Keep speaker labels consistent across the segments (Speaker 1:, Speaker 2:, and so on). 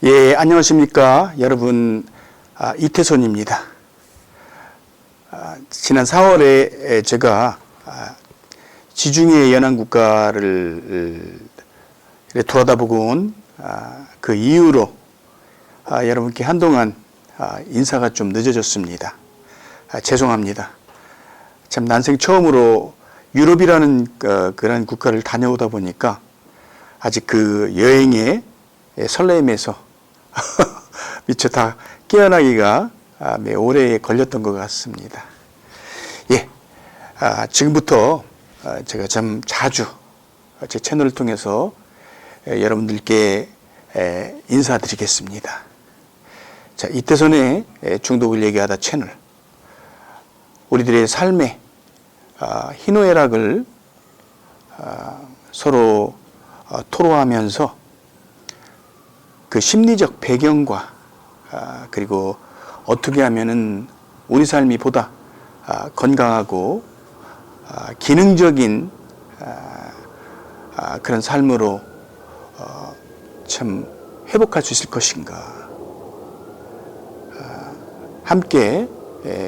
Speaker 1: 예, 안녕하십니까. 여러분, 이태손입니다. 지난 4월에 제가 지중해 연안국가를 돌아다보고 온 그 이후로 여러분께 한동안 인사가 좀 늦어졌습니다. 죄송합니다. 참 난생 처음으로 유럽이라는 그런 국가를 다녀오다 보니까 아직 그 여행의 설렘에서 미처 다 깨어나기가 매우 오래 걸렸던 것 같습니다. 예, 지금부터 제가 참 자주 제 채널을 통해서 여러분들께 인사드리겠습니다. 자, 이태손의 중독을 얘기하다 채널, 우리들의 삶의 희노애락을 서로 토로하면서 그 심리적 배경과 그리고 어떻게 하면은 우리 삶이 보다 건강하고 기능적인 그런 삶으로 참 회복할 수 있을 것인가 함께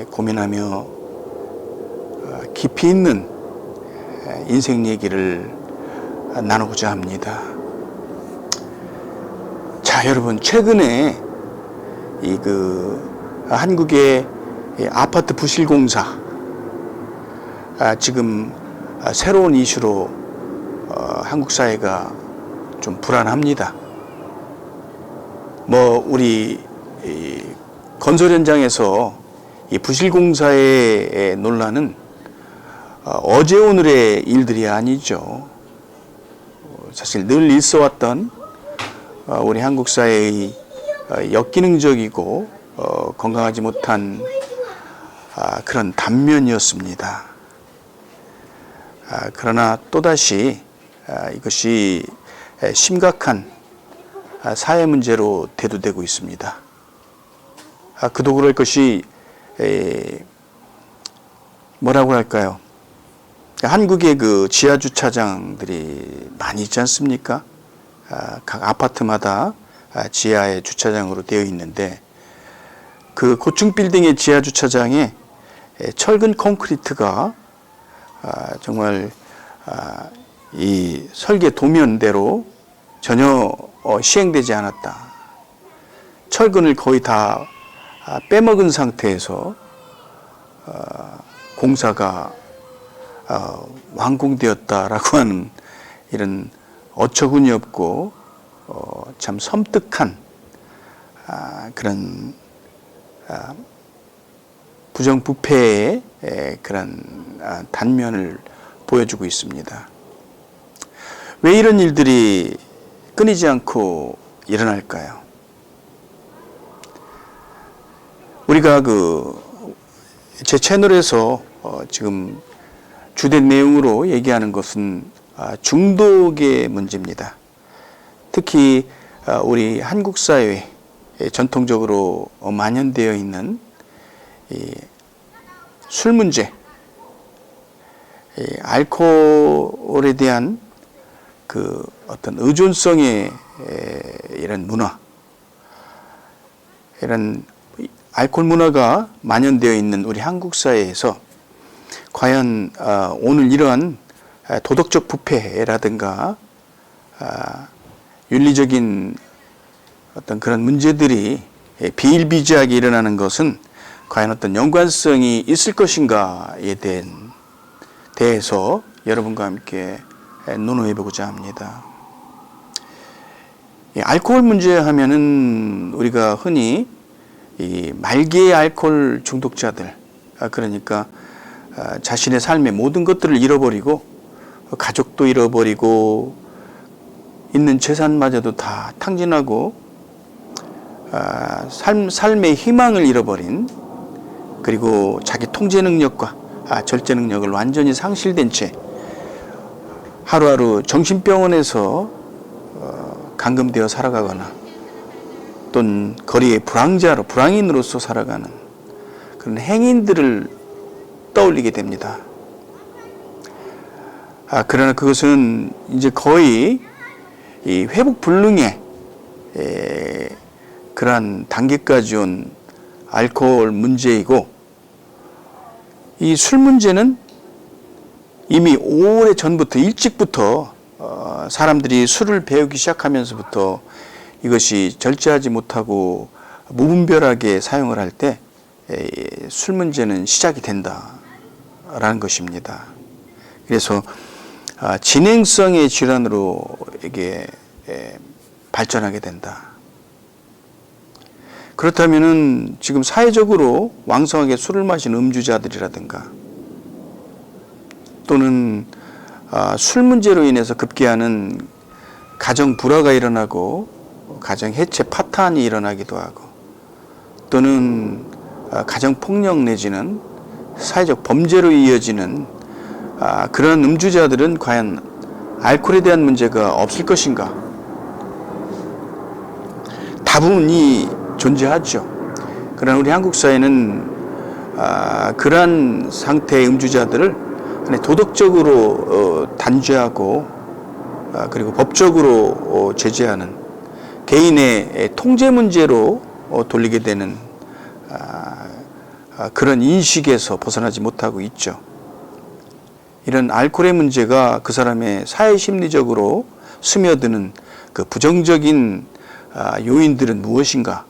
Speaker 1: 고민하며 깊이 있는 인생 얘기를 나누고자 합니다. 자, 여러분, 최근에 한국의 아파트 부실공사 지금 새로운 이슈로 한국 사회가 좀 불안합니다. 우리 건설 현장에서 이 부실공사의 논란은 어제 오늘의 일들이 아니죠. 사실 늘 있어왔던 우리 한국 사회의 역기능적이고 건강하지 못한 그런 단면이었습니다. 그러나 또다시 이것이 심각한 사회 문제로 대두되고 있습니다. 그도 그럴 것이 뭐라고 할까요? 한국의 그 지하 주차장들이 많이 있지 않습니까? 각 아파트마다 지하에 주차장으로 되어 있는데 그 고층 빌딩의 지하 주차장에 철근 콘크리트가 정말 이 설계 도면대로 전혀 시행되지 않았다. 철근을 거의 다 빼먹은 상태에서 공사가 완공되었다라고 하는 이런 어처구니 없고 참 섬뜩한 그런 부정부패의 그런 단면을 보여주고 있습니다. 왜 이런 일들이 끊이지 않고 일어날까요? 우리가 제 채널에서 지금 주된 내용으로 얘기하는 것은 중독의 문제입니다. 특히 우리 한국 사회에 전통적으로 만연되어 있는 술 문제, 알코올에 대한 그 어떤 의존성의 이런 문화, 이런 알코올 문화가 만연되어 있는 우리 한국 사회에서 과연 오늘 이러한 도덕적 부패라든가 윤리적인 어떤 그런 문제들이 비일비재하게 일어나는 것은 과연 어떤 연관성이 있을 것인가에 대해서 여러분과 함께 논의해 보고자 합니다. 알코올 문제 하면은 우리가 흔히 이 말기의 알코올 중독자들, 그러니까 자신의 삶의 모든 것들을 잃어버리고 가족도 잃어버리고 있는 재산마저도 다 탕진하고 삶의 희망을 잃어버린, 그리고 자기 통제 능력과 절제 능력을 완전히 상실된 채 하루하루 정신병원에서 감금되어 살아가거나 또는 거리의 불황인으로서 살아가는 그런 행인들을 떠올리게 됩니다. 그러나 그것은 이제 거의 이 회복 불능에 그러한 단계까지 온 알코올 문제이고, 이 술 문제는 이미 오래 전부터 일찍부터 사람들이 술을 배우기 시작하면서부터 이것이 절제하지 못하고 무분별하게 사용을 할 때 술 문제는 시작이 된다라는 것입니다. 그래서 진행성의 질환으로 이게 발전하게 된다. 그렇다면은 지금 사회적으로 왕성하게 술을 마시는 음주자들이라든가 또는 술 문제로 인해서 급기야는 가정 불화가 일어나고 가정 해체 파탄이 일어나기도 하고 또는 가정 폭력 내지는 사회적 범죄로 이어지는 그런 음주자들은 과연 알코올에 대한 문제가 없을 것인가? 다분히 존재하죠. 그러나 우리 한국 사회는 그러한 상태의 음주자들을 도덕적으로 단죄하고 그리고 법적으로 제재하는 개인의 통제 문제로 돌리게 되는 그런 인식에서 벗어나지 못하고 있죠. 이런 알코올의 문제가 그 사람의 사회 심리적으로 스며드는 그 부정적인 요인들은 무엇인가?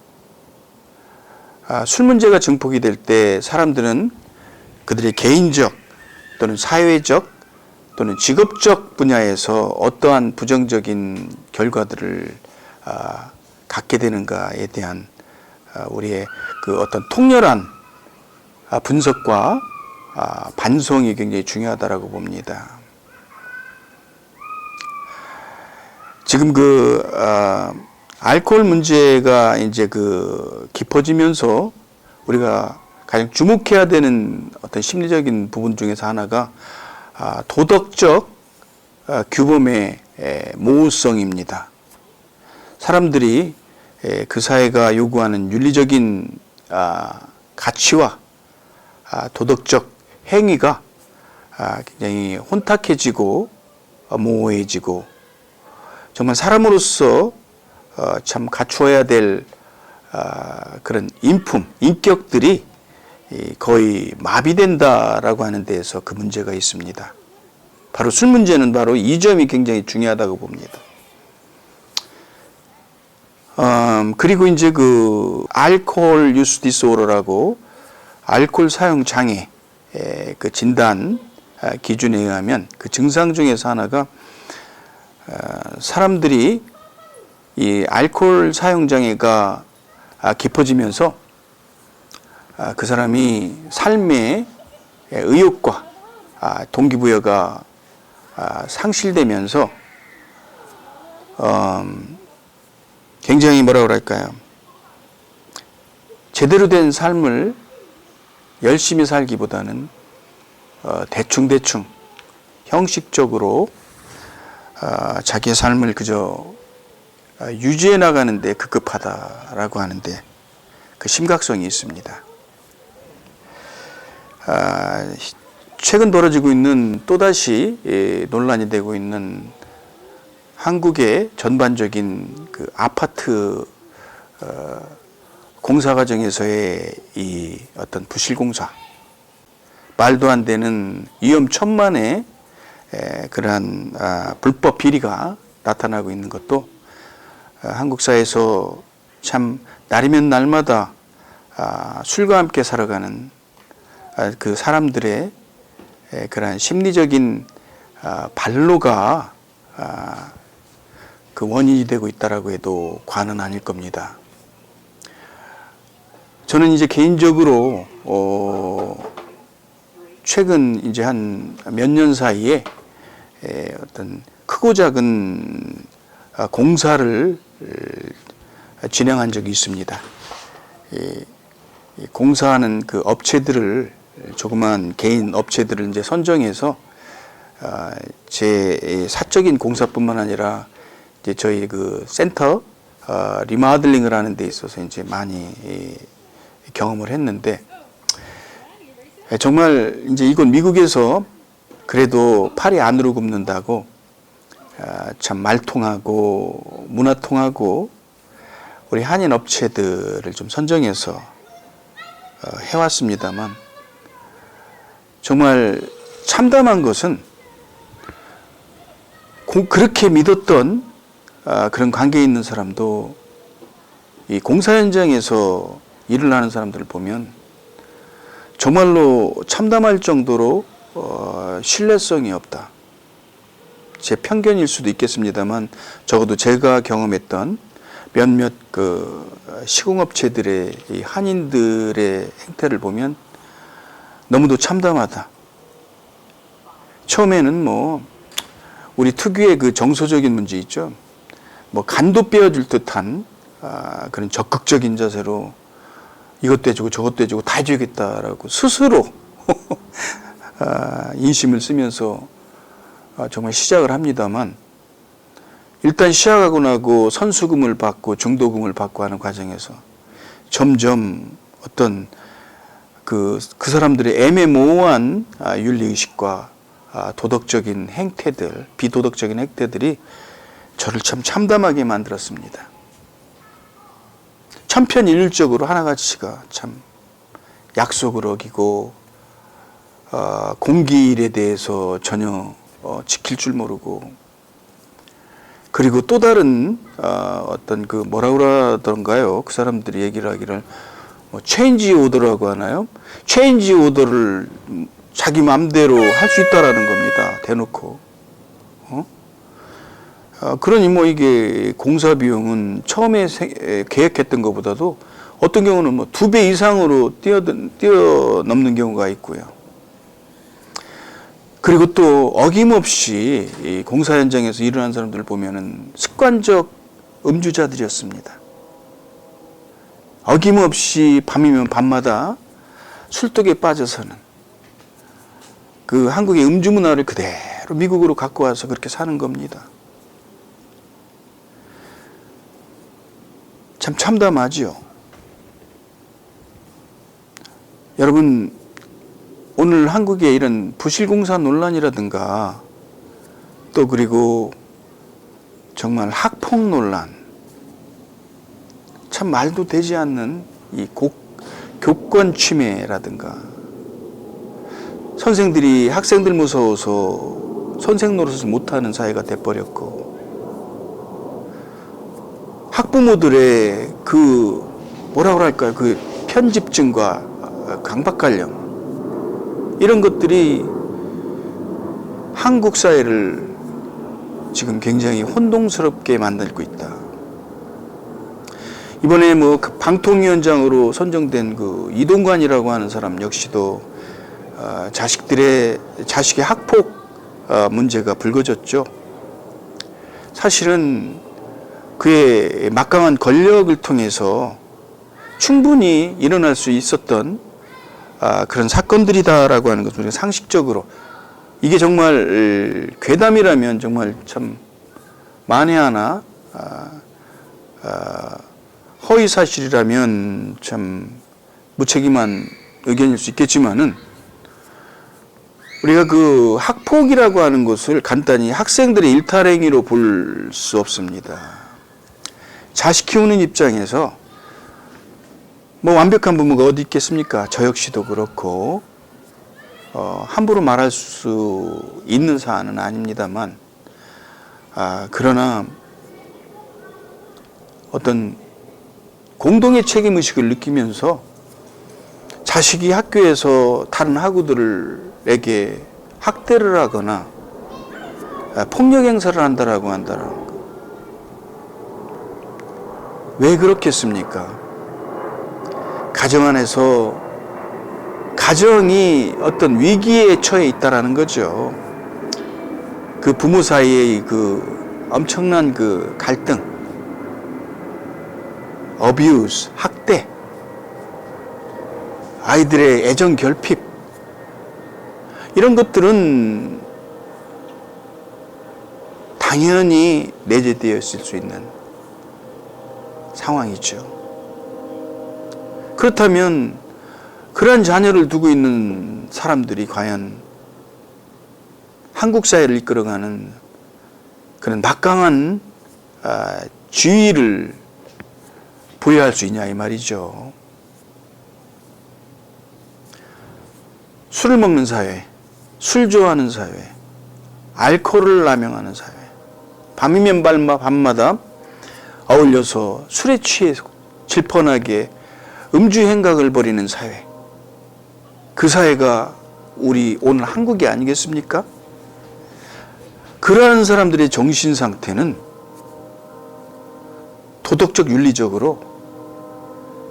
Speaker 1: 술 문제가 증폭이 될 때 사람들은 그들의 개인적 또는 사회적 또는 직업적 분야에서 어떠한 부정적인 결과들을 갖게 되는가에 대한 우리의 그 어떤 통렬한 분석과 반성이 굉장히 중요하다라고 봅니다. 지금 알코올 문제가 이제 깊어지면서 우리가 가장 주목해야 되는 어떤 심리적인 부분 중에서 하나가 도덕적 규범의 모호성입니다. 사람들이 그 사회가 요구하는 윤리적인 가치와 도덕적 행위가 굉장히 혼탁해지고 모호해지고 정말 사람으로서 참 갖추어야 될 그런 인격들이 거의 마비된다라고 하는 데에서 그 문제가 있습니다. 바로 술 문제는 바로 이 점이 굉장히 중요하다고 봅니다. 그리고 이제 알코올 유스 디스오더라고 알코올 사용 장애 그 진단 기준에 의하면 그 증상 중에서 하나가 사람들이 이 알코올 사용 장애가 깊어지면서 그 사람이 삶의 의욕과 동기부여가 상실되면서 굉장히 뭐라 그럴까요? 제대로 된 삶을 열심히 살기보다는 대충 형식적으로 자기의 삶을 그저 유지해 나가는데 급급하다라고 하는데 그 심각성이 있습니다. 최근 벌어지고 있는 또다시 논란이 되고 있는 한국의 전반적인 그 아파트 공사 과정에서의 이 어떤 부실 공사, 말도 안 되는 위험천만의 그러한 불법 비리가 나타나고 있는 것도 한국 사회에서 참 날이면 날마다 술과 함께 살아가는 그 사람들의 그러한 심리적인 반로가 그 원인이 되고 있다라고 해도 과는 아닐 겁니다. 저는 이제 개인적으로 최근 이제 한 몇 년 사이에 어떤 크고 작은 공사를 진행한 적이 있습니다. 공사하는 그 업체들을 조그만 개인 업체들을 이제 선정해서 제 사적인 공사뿐만 아니라 이제 저희 그 센터 리마들링을 하는 데 있어서 이제 많이 경험을 했는데 정말 이제 이건 미국에서 그래도 팔이 안으로 굽는다고 참 말통하고 문화통하고 우리 한인 업체들을 좀 선정해서 해왔습니다만, 정말 참담한 것은 그렇게 믿었던 그런 관계에 있는 사람도 이 공사 현장에서 일을 하는 사람들을 보면 정말로 참담할 정도로 신뢰성이 없다. 제 편견일 수도 있겠습니다만 적어도 제가 경험했던 몇몇 그 시공업체들의 이 한인들의 행태를 보면 너무도 참담하다. 처음에는 뭐 우리 특유의 그 정서적인 문제 있죠. 뭐 간도 빼어줄 듯한 그런 적극적인 자세로 이것도 해주고 저것도 해주고 다 해주겠다라고 스스로 인심을 쓰면서 정말 시작을 합니다만, 일단 시작하고 나고 선수금을 받고 중도금을 받고 하는 과정에서 점점 어떤 그 사람들의 애매모호한 윤리의식과 도덕적인 행태들, 비도덕적인 행태들이 저를 참 참담하게 만들었습니다. 천편일률적으로 하나같이가 참 약속을 어기고 공기일에 대해서 전혀 지킬 줄 모르고, 그리고 또 다른 어떤 그 뭐라 그러던가요? 그 사람들이 얘기를 하기를 뭐 체인지 오더라고 하나요? 체인지 오더를 자기 마음대로 할 수 있다라는 겁니다. 대놓고. 그러니 뭐 이게 공사 비용은 처음에 계획했던 것보다도 어떤 경우는 뭐 2배 이상으로 뛰어넘는 경우가 있고요. 그리고 또 어김없이 이 공사 현장에서 일어난 사람들을 보면은 습관적 음주자들이었습니다. 어김없이 밤이면 밤마다 술독에 빠져서는 그 한국의 음주 문화를 그대로 미국으로 갖고 와서 그렇게 사는 겁니다. 참 참담하지요. 여러분, 오늘 한국의 이런 부실공사 논란이라든가 또 그리고 정말 학폭 논란, 참 말도 되지 않는 이 교권 침해라든가, 선생들이 학생들 무서워서 선생 노릇을 못하는 사회가 돼버렸고, 학부모들의 그 뭐라고 할까요? 그 편집증과 강박관념, 이런 것들이 한국 사회를 지금 굉장히 혼동스럽게 만들고 있다. 이번에 뭐 그 방통위원장으로 선정된 그 이동관이라고 하는 사람 역시도 자식의 학폭 문제가 불거졌죠. 사실은 그의 막강한 권력을 통해서 충분히 일어날 수 있었던 그런 사건들이다라고 하는 것은 우리가 상식적으로, 이게 정말 괴담이라면 정말 참 만에 하나, 허위 사실이라면 참 무책임한 의견일 수 있겠지만은, 우리가 그 학폭이라고 하는 것을 간단히 학생들의 일탈행위로 볼 수 없습니다. 자식 키우는 입장에서 뭐 완벽한 부모가 어디 있겠습니까? 저 역시도 그렇고 함부로 말할 수 있는 사안은 아닙니다만, 그러나 어떤 공동의 책임의식을 느끼면서 자식이 학교에서 다른 학우들에게 학대를 하거나 폭력 행사를 한다라고 한다라는 거. 왜 그렇겠습니까? 가정 안에서 가정이 어떤 위기에 처해 있다라는 거죠. 그 부모 사이의 그 엄청난 그 갈등, 어뷰스, 학대, 아이들의 애정 결핍, 이런 것들은 당연히 내재되어 있을 수 있는 상황이죠. 그렇다면 그러한 자녀를 두고 있는 사람들이 과연 한국 사회를 이끌어가는 그런 막강한 지위를 부여할 수 있냐 이 말이죠. 술을 먹는 사회, 술 좋아하는 사회, 알코올을 남용하는 사회, 밤이면 밤마다 어울려서 술에 취해 질펀하게 음주 행각을 벌이는 사회, 그 사회가 우리 오늘 한국이 아니겠습니까? 그러한 사람들의 정신 상태는 도덕적 윤리적으로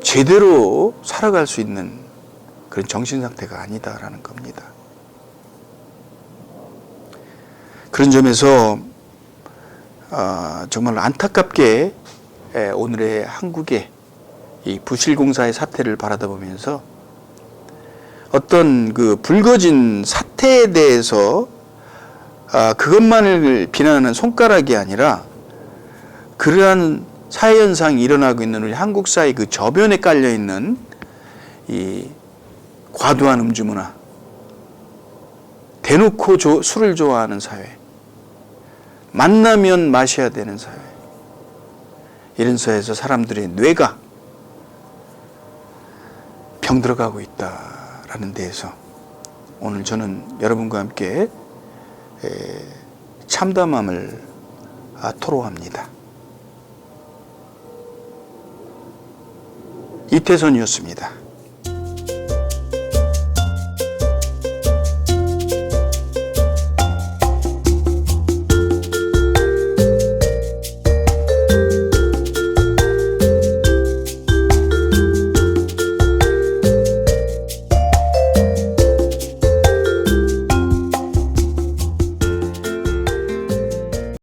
Speaker 1: 제대로 살아갈 수 있는 그런 정신 상태가 아니다라는 겁니다. 그런 점에서 정말 안타깝게 오늘의 한국의 이 부실공사의 사태를 바라다 보면서 어떤 그 불거진 사태에 대해서 그것만을 비난하는 손가락이 아니라 그러한 사회현상이 일어나고 있는 우리 한국 사회 그 저변에 깔려있는 이 과도한 음주문화, 대놓고 술을 좋아하는 사회, 만나면 마셔야 되는 사회, 이런 사회에서 사람들의 뇌가 병들어가고 있다라는 데에서 오늘 저는 여러분과 함께 참담함을 토로합니다. 이태선이었습니다.